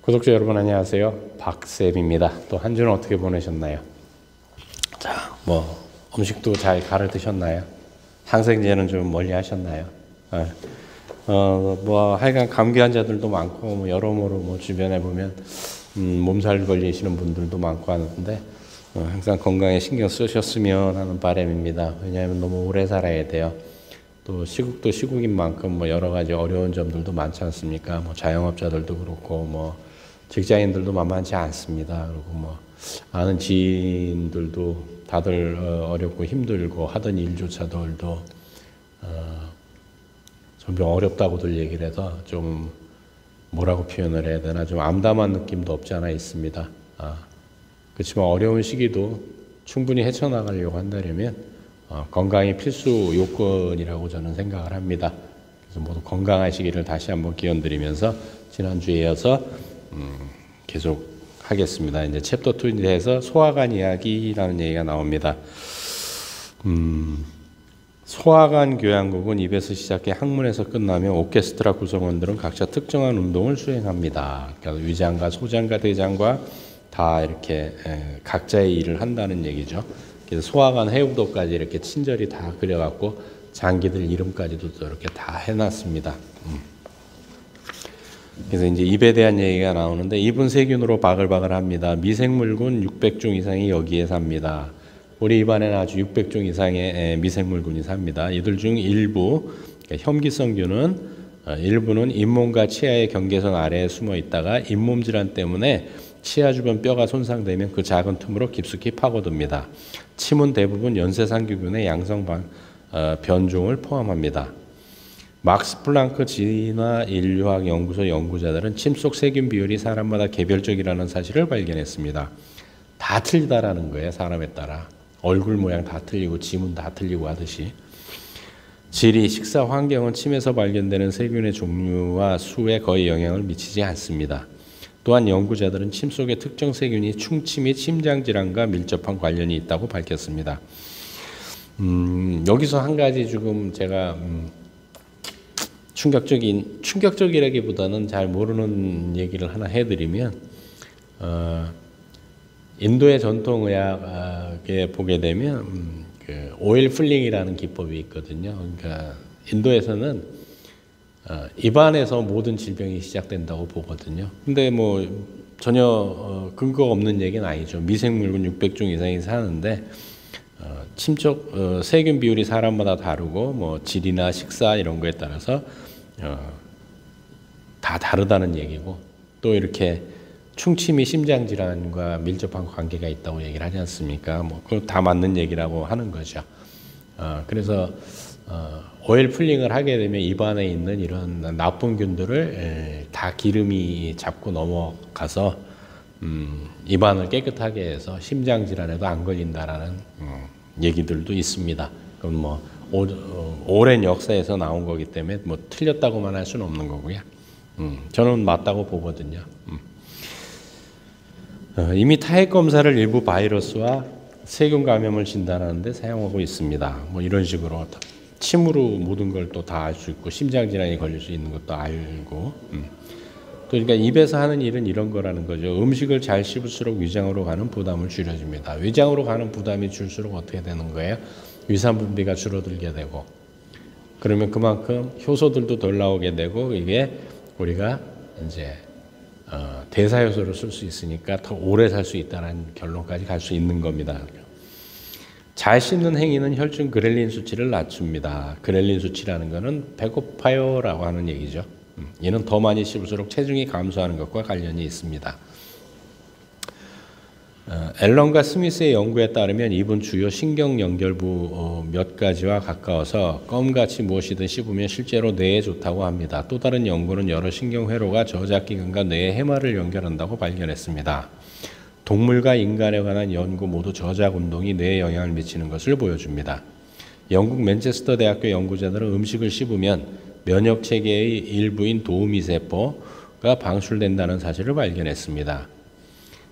구독자 여러분 안녕하세요. 박쌤입니다. 또 한 주는 어떻게 보내셨나요? 자, 음식도 잘 가를 드셨나요? 항생제는 좀 멀리 하셨나요? 하여간 감기 환자들도 많고 여러모로 주변에 보면 몸살 걸리시는 분들도 많고 하는데 항상 건강에 신경 쓰셨으면 하는 바람입니다. 왜냐하면 너무 오래 살아야 돼요. 또 시국도 시국인 만큼 여러 가지 어려운 점들도 많지 않습니까? 자영업자들도 그렇고 직장인들도 만만치 않습니다. 그리고 아는 지인들도 다들 어렵고 힘들고 하던 일조차들도 점점 어렵다고들 얘기를 해서 좀 뭐라고 표현을 해야 되나 좀 암담한 느낌도 없지 않아 있습니다. 그렇지만 어려운 시기도 충분히 헤쳐나가려고 한다면 건강이 필수 요건이라고 저는 생각을 합니다. 그래서 모두 건강하시기를 다시 한번 기원드리면서 지난주에 이어서 계속 하겠습니다. 이제 챕터 2에서 소화관 이야기라는 얘기가 나옵니다. 소화관 교향곡은 입에서 시작해 항문에서 끝나며 오케스트라 구성원들은 각자 특정한 운동을 수행합니다. 그러니까 위장과 소장과 대장과 다 이렇게 각자의 일을 한다는 얘기죠. 그래서 소화관 해우도까지 이렇게 친절히 다 그려갖고 장기들 이름까지도 이렇게 다 해놨습니다. 그래서 이제 입에 대한 얘기가 나오는데 입은 세균으로 바글바글합니다. 미생물군 600종 이상이 여기에 삽니다. 우리 입안에는 아주 600종 이상의 미생물군이 삽니다. 이들 중 일부, 그러니까 혐기성균은 일부는 잇몸과 치아의 경계선 아래에 숨어 있다가 잇몸 질환 때문에 치아 주변 뼈가 손상되면 그 작은 틈으로 깊숙이 파고듭니다. 침은 대부분 연쇄상규균의 양성 변종을 포함합니다. 막스 플랑크 진화인류학 연구소 연구자들은 침 속 세균 비율이 사람마다 개별적이라는 사실을 발견했습니다. 다 틀리다라는 거예요. 사람에 따라. 얼굴 모양 다 틀리고 지문 다 틀리고 하듯이. 질이 식사 환경은 침에서 발견되는 세균의 종류와 수에 거의 영향을 미치지 않습니다. 또한 연구자들은 침 속의 특정 세균이 충치 및 심장질환과 밀접한 관련이 있다고 밝혔습니다. 여기서 한 가지 지금 제가 충격적이라기보다는 잘 모르는 얘기를 하나 해드리면 인도의 전통의학에 보게 되면 그 오일 필링이라는 기법이 있거든요. 그러니까 인도에서는 입안에서 모든 질병이 시작된다고 보거든요. 근데 전혀 근거가 없는 얘기는 아니죠. 미생물군 600종 이상이 사는데 침적 세균 비율이 사람마다 다르고 질이나 식사 이런 거에 따라서 다 다르다는 얘기고 또 이렇게 충치 및 심장 질환과 밀접한 관계가 있다고 얘기를 하지 않습니까? 그거 다 맞는 얘기라고 하는 거죠. 그래서 오일 풀링을 하게 되면 입안에 있는 이런 나쁜 균들을 다 기름이 잡고 넘어가서 입안을 깨끗하게 해서 심장 질환에도 안 걸린다라는 얘기들도 있습니다. 그건 오랜 역사에서 나온 거기 때문에 틀렸다고만 할 수는 없는 거고요. 저는 맞다고 보거든요. 이미 타액 검사를 일부 바이러스와 세균 감염을 진단하는 데 사용하고 있습니다. 이런 식으로 침으로 모든 걸 또 다 알 수 있고 심장 질환이 걸릴 수 있는 것도 알고 또 그러니까 입에서 하는 일은 이런 거라는 거죠. 음식을 잘 씹을수록 위장으로 가는 부담을 줄여줍니다. 위장으로 가는 부담이 줄수록 어떻게 되는 거예요? 위산 분비가 줄어들게 되고 그러면 그만큼 효소들도 덜 나오게 되고 이게 우리가 이제 대사 효소를 쓸 수 있으니까 더 오래 살 수 있다는 결론까지 갈 수 있는 겁니다. 잘 씹는 행위는 혈중 그렐린 수치를 낮춥니다. 그렐린 수치라는 것은 배고파요라고 하는 얘기죠. 이는 더 많이 씹을수록 체중이 감소하는 것과 관련이 있습니다. 앨런과 스미스의 연구에 따르면 입은 주요 신경 연결부 몇 가지와 가까워서 껌같이 무엇이든 씹으면 실제로 뇌에 좋다고 합니다. 또 다른 연구는 여러 신경회로가 저작기관과 뇌의 해마를 연결한다고 발견했습니다. 동물과 인간에 관한 연구 모두 저작 운동이 뇌에 영향을 미치는 것을 보여줍니다. 영국 맨체스터 대학교 연구자들은 음식을 씹으면 면역 체계의 일부인 도우미 세포가 방출된다는 사실을 발견했습니다.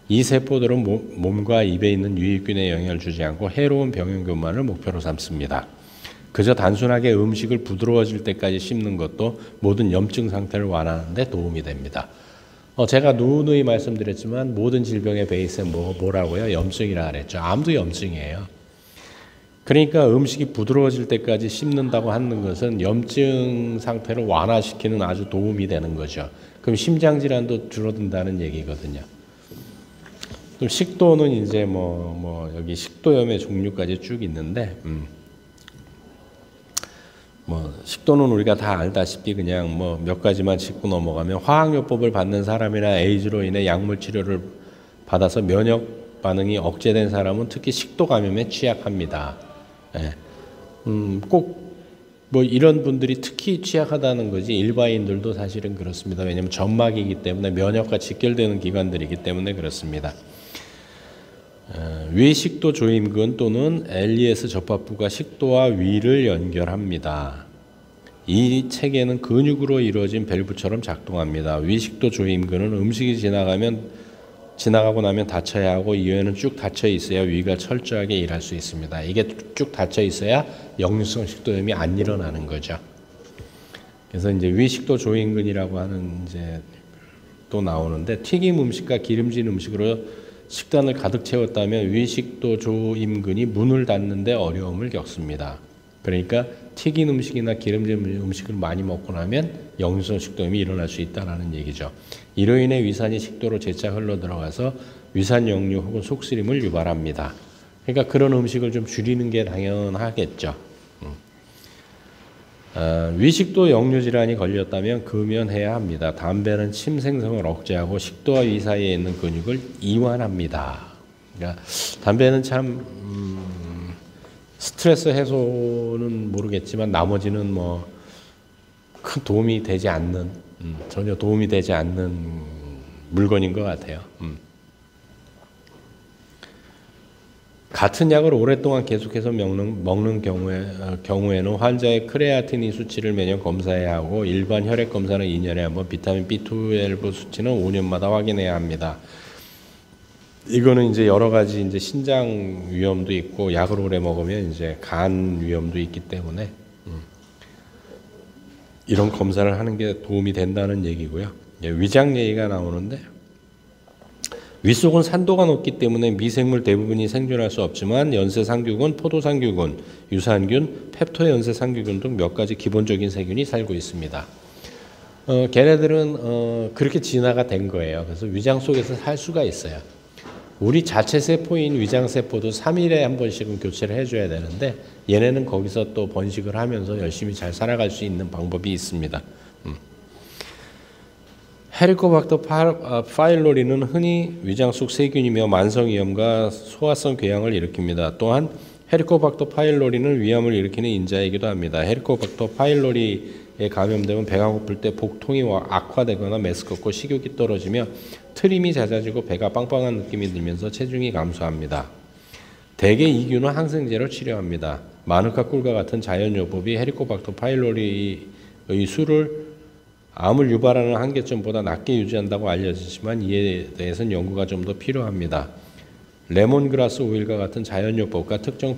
이 세포들은 몸과 입에 있는 유익균에 영향을 주지 않고 해로운 병용균만을 목표로 삼습니다. 그저 단순하게 음식을 부드러워질 때까지 씹는 것도 모든 염증 상태를 완화하는 데 도움이 됩니다. 제가 누누이 말씀드렸지만 모든 질병의 베이스는 뭐라고요? 염증이라 그랬죠. 암도 염증이에요. 그러니까 음식이 부드러워질 때까지 씹는다고 하는 것은 염증 상태를 완화시키는 아주 도움이 되는 거죠. 그럼 심장 질환도 줄어든다는 얘기거든요. 그럼 식도는 이제 여기 식도염의 종류까지 쭉 있는데, 식도는 우리가 다 알다시피 그냥 몇 가지만 짚고 넘어가면 화학요법을 받는 사람이나 에이즈로 인해 약물 치료를 받아서 면역 반응이 억제된 사람은 특히 식도 감염에 취약합니다. 예. 꼭 이런 분들이 특히 취약하다는 거지 일반인들도 사실은 그렇습니다. 왜냐하면 점막이기 때문에 면역과 직결되는 기관들이기 때문에 그렇습니다. 위식도 조임근 또는 엘리에스 접합부가 식도와 위를 연결합니다. 이 체계는 근육으로 이루어진 밸브처럼 작동합니다. 위식도 조임근은 음식이 지나가고 나면 닫혀야 하고 이외에는 쭉 닫혀 있어야 위가 철저하게 일할 수 있습니다. 이게 쭉 닫혀 있어야 역류성 식도염이 안 일어나는 거죠. 그래서 이제 위식도 조임근이라고 하는 이제 또 나오는데 튀김 음식과 기름진 음식으로 식단을 가득 채웠다면 위식도 조임근이 문을 닫는데 어려움을 겪습니다. 그러니까 튀긴 음식이나 기름진 음식을 많이 먹고 나면 역류성 식도염이 일어날 수 있다는 얘기죠. 이로 인해 위산이 식도로 재차 흘러 들어가서 위산 역류 혹은 속쓰림을 유발합니다. 그러니까 그런 음식을 좀 줄이는 게 당연하겠죠. 위식도 역류 질환이 걸렸다면 금연해야 합니다. 담배는 침 생성을 억제하고 식도와 위 사이에 있는 근육을 이완합니다. 그러니까 담배는 참 스트레스 해소는 모르겠지만 나머지는 큰 도움이 되지 않는 전혀 도움이 되지 않는 물건인 것 같아요. 같은 약을 오랫동안 계속해서 먹는 경우에는 환자의 크레아틴인 수치를 매년 검사해야 하고 일반 혈액 검사는 2년에 한 번, 비타민 B12 수치는 5년마다 확인해야 합니다. 이거는 이제 여러 가지 이제 신장 위험도 있고 약을 오래 먹으면 이제 간 위험도 있기 때문에 이런 검사를 하는 게 도움이 된다는 얘기고요. 위장 얘기가 나오는데 윗속은 산도가 높기 때문에 미생물 대부분이 생존할 수 없지만 연쇄상규균, 포도상규균, 유산균, 펩토연쇄상규균 등 몇 가지 기본적인 세균이 살고 있습니다. 걔네들은 그렇게 진화가 된 거예요. 그래서 위장 속에서 살 수가 있어요. 우리 자체 세포인 위장세포도 3일에 한 번씩은 교체를 해줘야 되는데 얘네는 거기서 또 번식을 하면서 열심히 잘 살아갈 수 있는 방법이 있습니다. 헤리코박터 파일로리는 흔히 위장 속 세균이며 만성위염과 소화성 궤양을 일으킵니다. 또한 헤리코박터 파일로리는 위암을 일으키는 인자이기도 합니다. 헤리코박터 파일로리에 감염되면 배가 고플 때 복통이 악화되거나 메스껍고 식욕이 떨어지며 트림이 잦아지고 배가 빵빵한 느낌이 들면서 체중이 감소합니다. 대개 이 균은 항생제로 치료합니다. 마누카 꿀과 같은 자연요법이 헤리코박터 파일로리의 수를 암을 유발하는 한계점보다 낮게 유지한다고 알려지지만 이에 대해서는 연구가 좀 더 필요합니다. 레몬그라스 오일과 같은 자연요법과 특정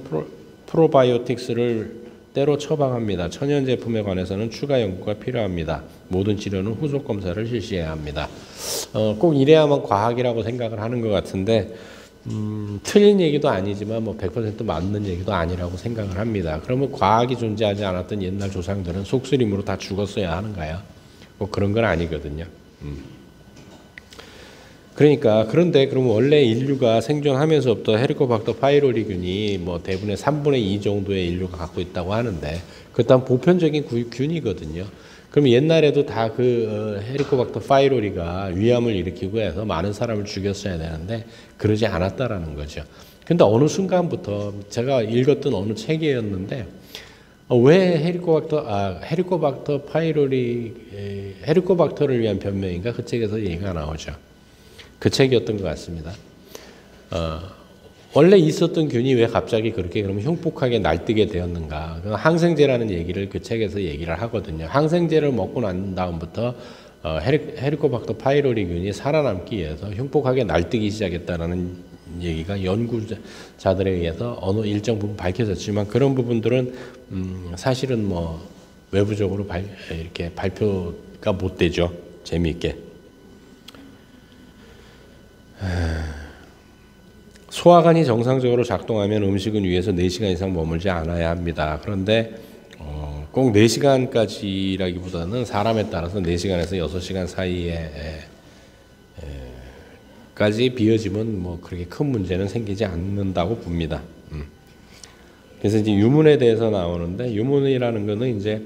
프로바이오틱스를 때로 처방합니다. 천연 제품에 관해서는 추가 연구가 필요합니다. 모든 치료는 후속 검사를 실시해야 합니다. 꼭 이래야만 과학이라고 생각을 하는 것 같은데 틀린 얘기도 아니지만 100% 맞는 얘기도 아니라고 생각을 합니다. 그러면 과학이 존재하지 않았던 옛날 조상들은 속쓰림으로 다 죽었어야 하는가요? 그런 건 아니거든요. 그런데 그럼 원래 인류가 생존하면서부터 헤리코박터 파이로리균이 대부분의 3분의 2 정도의 인류가 갖고 있다고 하는데 그것도 보편적인 균이거든요. 그럼 옛날에도 다 헤리코박터 파이로리가 위암을 일으키고 해서 많은 사람을 죽였어야 되는데 그러지 않았다라는 거죠. 근데 어느 순간부터 제가 읽었던 어느 책이었는데 왜 헤리코박터 파이로리 헤리코박터를 위한 변명인가 그 책에서 얘기가 나오죠. 그 책이었던 것 같습니다. 원래 있었던 균이 왜 갑자기 그렇게 그러면 흉폭하게 날뛰게 되었는가? 항생제라는 얘기를 그 책에서 얘기를 하거든요. 항생제를 먹고 난 다음부터 헤리코박터 파이로리균이 살아남기 위해서 흉폭하게 날뛰기 시작했다라는 얘기가 연구자들에 의해서 어느 일정 부분 밝혀졌지만 그런 부분들은 사실은 외부적으로 이렇게 발표가 못 되죠. 재미있게. 소화관이 정상적으로 작동하면 음식은 위에서 4시간 이상 머물지 않아야 합니다. 그런데 꼭 4시간까지라기보다는 사람에 따라서 4시간에서 6시간 사이에 까지 비워지면 뭐 그렇게 큰 문제는 생기지 않는다고 봅니다. 그래서 이제 유문에 대해서 나오는데, 유문이라는 거는 이제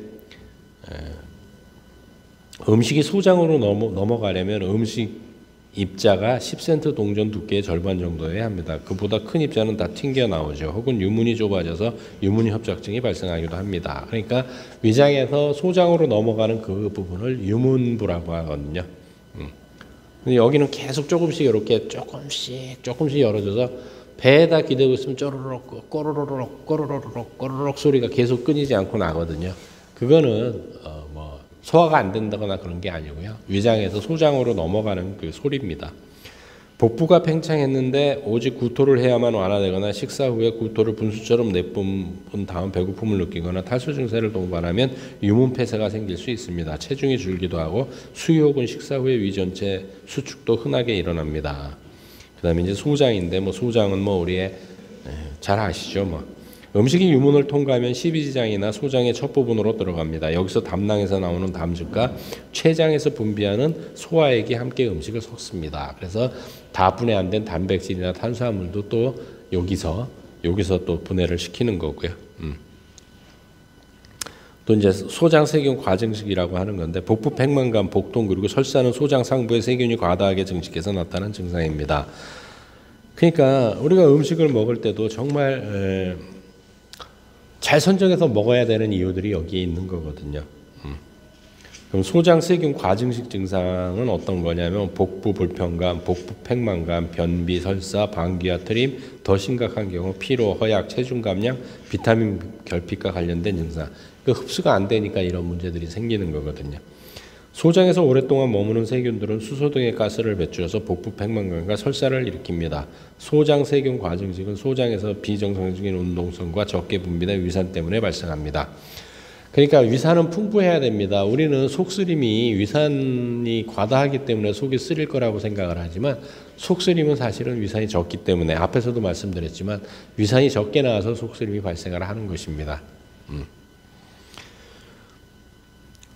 음식이 소장으로 넘어가려면 음식 입자가 10cm 동전 두께의 절반 정도여야 합니다. 그보다 큰 입자는 다 튕겨 나오죠. 혹은 유문이 좁아져서 유문 협착증이 발생하기도 합니다. 그러니까 위장에서 소장으로 넘어가는 그 부분을 유문부라고 하거든요. 근데 여기는 계속 조금씩 이렇게 조금씩 열어줘서 배에다 기대고 있으면 쪼르륵 꼬르륵 꼬르륵 꼬르륵 소리가 계속 끊이지 않고 나거든요. 그거는 뭐 소화가 안 된다거나 그런 게 아니고요. 위장에서 소장으로 넘어가는 그 소리입니다. 복부가 팽창했는데 오직 구토를 해야만 완화되거나 식사 후에 구토를 분수처럼 내뿜은 다음 배고픔을 느끼거나 탈수 증세를 동반하면 유문 폐쇄가 생길 수 있습니다. 체중이 줄기도 하고 수유 혹은 식사 후에 위 전체 수축도 흔하게 일어납니다. 그다음에 이제 소장인데, 뭐 소장은 뭐 우리 잘 아시죠, 뭐. 음식이 유문을 통과하면 십이지장이나 소장의 첫 부분으로 들어갑니다. 여기서 담낭에서 나오는 담즙과 췌장에서 분비하는 소화액이 함께 음식을 섞습니다. 그래서 다 분해 안 된 단백질이나 탄수화물도 또 여기서 또 분해를 시키는 거고요. 또 이제 소장 세균 과증식이라고 하는 건데, 복부 팽만감, 복통 그리고 설사는 소장 상부에 세균이 과다하게 증식해서 나타나는 증상입니다. 그러니까 우리가 음식을 먹을 때도 정말 잘 선정해서 먹어야 되는 이유들이 여기에 있는 거거든요. 그럼 소장 세균 과증식 증상은 어떤 거냐면 복부 불편감, 복부 팽만감, 변비, 설사, 방귀와 트림, 더 심각한 경우 피로, 허약, 체중 감량, 비타민 결핍과 관련된 증상. 그 흡수가 안 되니까 이런 문제들이 생기는 거거든요. 소장에서 오랫동안 머무는 세균들은 수소 등의 가스를 배출해서 복부 팽만감과 설사를 일으킵니다. 소장 세균 과증식은 소장에서 비정상적인 운동성과 적게 분비된 위산 때문에 발생합니다. 그러니까 위산은 풍부해야 됩니다. 우리는 속쓰림이 위산이 과다하기 때문에 속이 쓰릴 거라고 생각을 하지만, 속쓰림은 사실은 위산이 적기 때문에, 앞에서도 말씀드렸지만 위산이 적게 나와서 속쓰림이 발생을 하는 것입니다.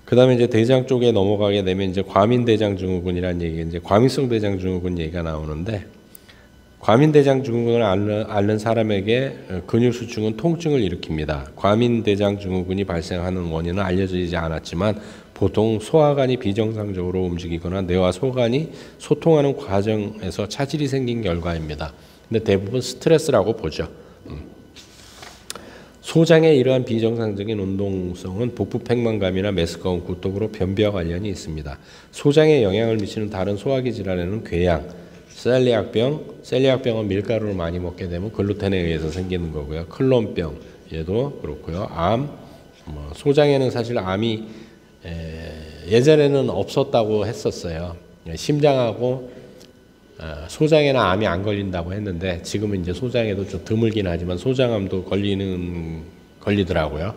그 다음에 이제 대장 쪽에 넘어가게 되면 이제 과민대장증후군이라는 얘기, 이제 과민성 대장증후군 얘기가 나오는데, 과민대장증후군을 앓는 사람에게 근육수축은 통증을 일으킵니다. 과민대장증후군이 발생하는 원인은 알려지지 않았지만 보통 소화관이 비정상적으로 움직이거나 뇌와 소관이 소통하는 과정에서 차질이 생긴 결과입니다. 근데 대부분 스트레스라고 보죠. 소장의 이러한 비정상적인 운동성은 복부 팽만감이나 메스꺼운 구토로 변비와 관련이 있습니다. 소장에 영향을 미치는 다른 소화기 질환에는 궤양, 셀리악병은 밀가루를 많이 먹게 되면 글루텐에 의해서 생기는 거고요. 클론병, 얘도 그렇고요. 암, 소장에는 사실 암이 예전에는 없었다고 했었어요. 심장하고 소장에는 암이 안 걸린다고 했는데, 지금은 이제 소장에도 좀 드물긴 하지만 소장암도 걸리더라고요.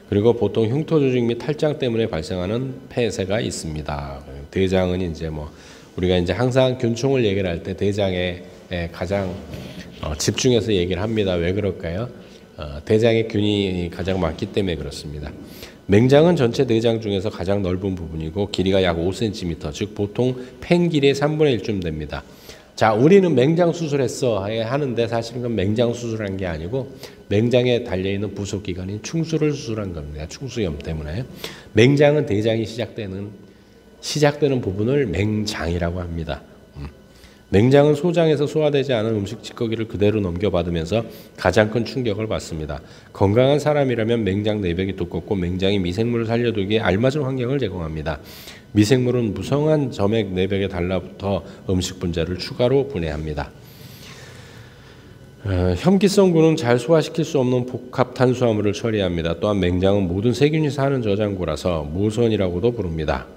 그리고 보통 흉터 조직 및 탈장 때문에 발생하는 폐쇄가 있습니다. 대장은 이제 뭐 우리가 이제 항상 균총을 얘기를 할 때 대장에 가장 집중해서 얘기를 합니다. 왜 그럴까요? 대장에 균이 가장 많기 때문에 그렇습니다. 맹장은 전체 내장 중에서 가장 넓은 부분이고 길이가 약 5cm, 즉 보통 팬 길이의 3분의 1쯤 됩니다. 자, 우리는 맹장 수술했어 하는데 사실은 그건 맹장 수술한 게 아니고 맹장에 달려있는 부속기관인 충수를 수술한 겁니다. 충수염 때문에. 맹장은 대장이 시작되는 부분을 맹장이라고 합니다. 맹장은 소장에서 소화되지 않은 음식 찌꺼기를 그대로 넘겨받으면서 가장 큰 충격을 받습니다. 건강한 사람이라면 맹장 내벽이 두껍고 맹장이 미생물을 살려두기에 알맞은 환경을 제공합니다. 미생물은 무성한 점액 내벽에 달라붙어 음식 분자를 추가로 분해합니다. 혐기성군은 잘 소화시킬 수 없는 복합 탄수화물을 처리합니다. 또한 맹장은 모든 세균이 사는 저장고라서 모선이라고도 부릅니다.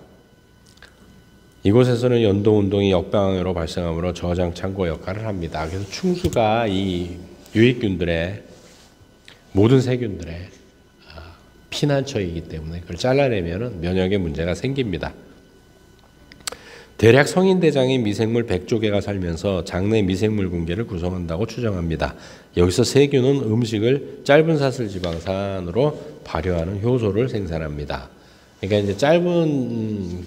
이곳에서는 연도운동이 역방향으로 발생하므로 저장 창고 역할을 합니다. 그래서 충수가 이 유익균들의 모든 세균들의 피난처이기 때문에 그걸 잘라내면 면역에 문제가 생깁니다. 대략 성인대장에 미생물 100조 개가 살면서 장내 미생물 군계를 구성한다고 추정합니다. 여기서 세균은 음식을 짧은 사슬 지방산으로 발효하는 효소를 생산합니다. 그러니까 이제 짧은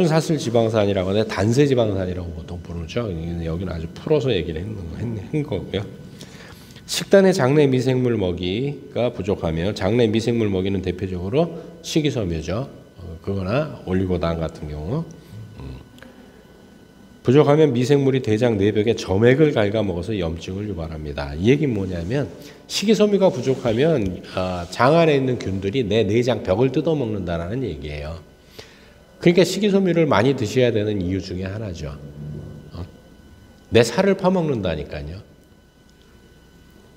사슬 지방산이라고 하는데 단세 지방산이라고 보통 부르죠. 여기는 아주 풀어서 얘기를 한 거고요. 식단에 장내 미생물 먹이가 부족하며 장내 미생물 먹이는 대표적으로 식이섬유죠. 그거나 올리고당 같은 경우 부족하면 미생물이 대장 내벽에 점액을 갉아먹어서 염증을 유발합니다. 이 얘기는 뭐냐면 식이섬유가 부족하면 장 안에 있는 균들이 내 내장 벽을 뜯어먹는다는 얘기예요. 그러니까 식이섬유를 많이 드셔야 되는 이유 중에 하나죠. 내 살을 파먹는다니까요.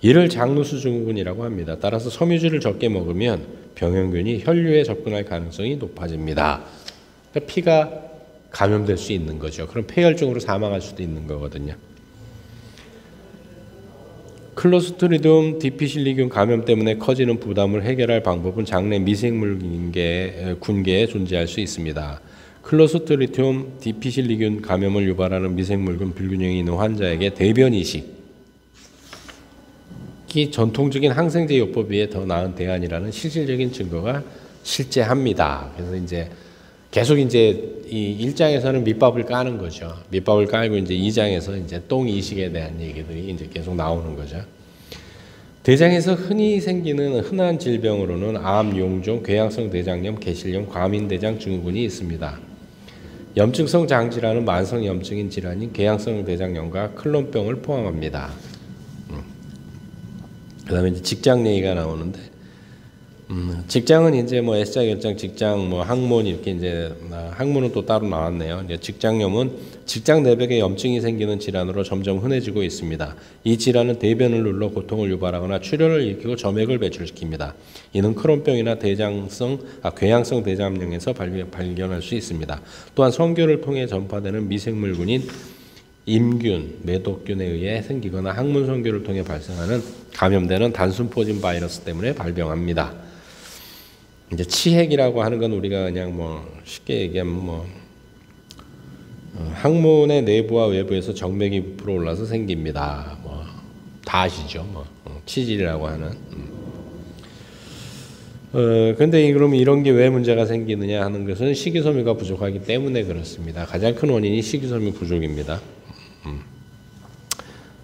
이를 장누수 증후군이라고 합니다. 따라서 섬유질을 적게 먹으면 병원균이 혈류에 접근할 가능성이 높아집니다. 그러니까 피가 감염될 수 있는 거죠. 그럼 폐혈증으로 사망할 수도 있는 거거든요. 클로스트리디움 디피실리균 감염 때문에 커지는 부담을 해결할 방법은 장내 미생물 군계에 존재할 수 있습니다. 클로스트리디움 디피실리균 감염을 유발하는 미생물군 불균형이 있는 환자에게 대변 이식 전통적인 항생제 요법에 비해 더 나은 대안이라는 실질적인 증거가 실제합니다. 그래서 이제 계속 이제 이 1장에서는 밑밥을 까는 거죠. 밑밥을 깔고 이제 2장에서 이제 똥 이식에 대한 얘기들이 이제 계속 나오는 거죠. 대장에서 흔히 생기는 흔한 질병으로는 암, 용종, 궤양성 대장염, 개실염, 과민대장 증후군이 있습니다. 염증성 장질환은 만성 염증인 질환인 궤양성 대장염과 클론병을 포함합니다. 그다음에 이제 직장 얘기가 나오는데, 직장은 이제 뭐 S자 결장, 직장, 뭐 항문 이렇게 이제 항문은 또 따로 나왔네요. 이제 직장염은 직장 내벽에 염증이 생기는 질환으로 점점 흔해지고 있습니다. 이 질환은 대변을 눌러 고통을 유발하거나 출혈을 일으키고 점액을 배출시킵니다. 이는 크론병이나 궤양성 대장염에서 발견할 수 있습니다. 또한 성교를 통해 전파되는 미생물군인 임균, 매독균에 의해 생기거나 항문 성교를 통해 발생하는 감염되는 단순포진 바이러스 때문에 발병합니다. 이제 치핵이라고 하는 건 우리가 그냥 뭐 쉽게 얘기하면 항문의 내부와 외부에서 정맥이 불어올라서 생깁니다. 뭐 다 아시죠? 치질이라고 하는. 근데 그러면 이런 게 왜 문제가 생기느냐 하는 것은 식이섬유가 부족하기 때문에 그렇습니다. 가장 큰 원인이 식이섬유 부족입니다.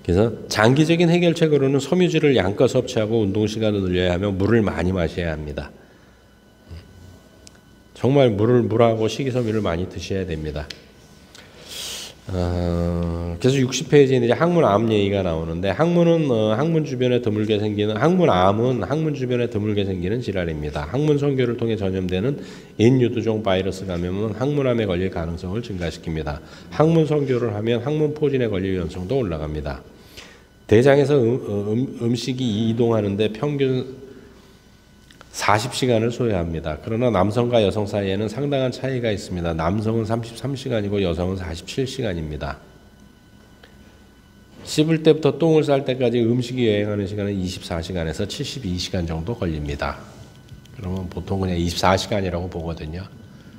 그래서 장기적인 해결책으로는 섬유질을 양껏 섭취하고 운동 시간을 늘려야 하며 물을 많이 마셔야 합니다. 정말 물하고 식이섬유를 많이 드셔야 됩니다. 그래서 60페이지에 이제 항문암 얘기가 나오는데 항문은 항문 주변에 드물게 생기는 항문암은 항문 주변에 드물게 생기는 질환입니다. 항문 성교를 통해 전염되는 인유두종 바이러스 감염은 항문암에 걸릴 가능성을 증가시킵니다. 항문 성교를 하면 항문 포진에 걸릴 위험성도 올라갑니다. 대장에서 음식이 이동하는데 평균 40시간을 소요합니다. 그러나 남성과 여성 사이에는 상당한 차이가 있습니다. 남성은 33시간이고 여성은 47시간입니다. 씹을 때부터 똥을 쌀 때까지 음식이 여행하는 시간은 24시간에서 72시간 정도 걸립니다. 그러면 보통 그냥 24시간이라고 보거든요.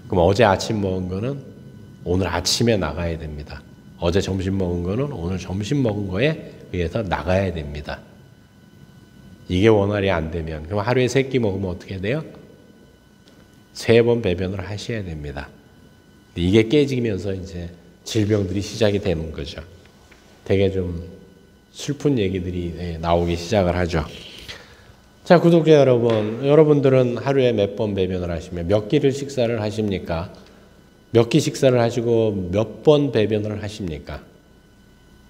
그럼 어제 아침 먹은 거는 오늘 아침에 나가야 됩니다. 어제 점심 먹은 거는 오늘 점심 먹은 거에 의해서 나가야 됩니다. 이게 원활히 안 되면 그럼 하루에 3끼 먹으면 어떻게 돼요? 3번 배변을 하셔야 됩니다. 이게 깨지면서 이제 질병들이 시작이 되는 거죠. 되게 좀 슬픈 얘기들이 나오기 시작을 하죠. 자, 구독자 여러분, 여러분들은 하루에 몇 번 배변을 하시며 몇 끼를 식사를 하십니까? 몇 끼 식사를 하시고 몇 번 배변을 하십니까?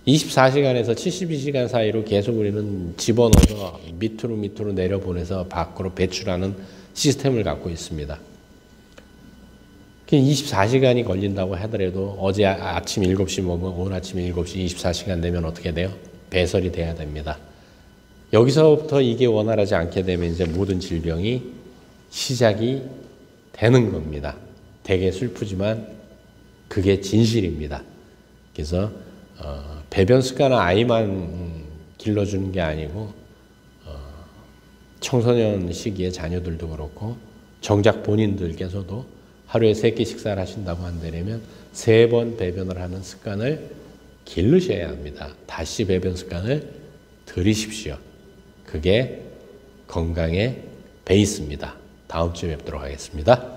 24시간에서 72시간 사이로 계속 우리는 집어넣어서 밑으로 내려보내서 밖으로 배출하는 시스템을 갖고 있습니다. 24시간이 걸린다고 하더라도 어제 아침 7시 먹으면 오늘 아침 7시 24시간 되면 어떻게 돼요? 배설이 돼야 됩니다. 여기서부터 이게 원활하지 않게 되면 이제 모든 질병이 시작이 되는 겁니다. 되게 슬프지만 그게 진실입니다. 그래서 배변 습관은 아이만 길러주는 게 아니고 청소년 시기에 자녀들도 그렇고 정작 본인들께서도 하루에 3끼 식사를 하신다고 한다면 3번 배변을 하는 습관을 기르셔야 합니다. 다시 배변 습관을 들이십시오. 그게 건강의 베이스입니다. 다음 주에 뵙도록 하겠습니다.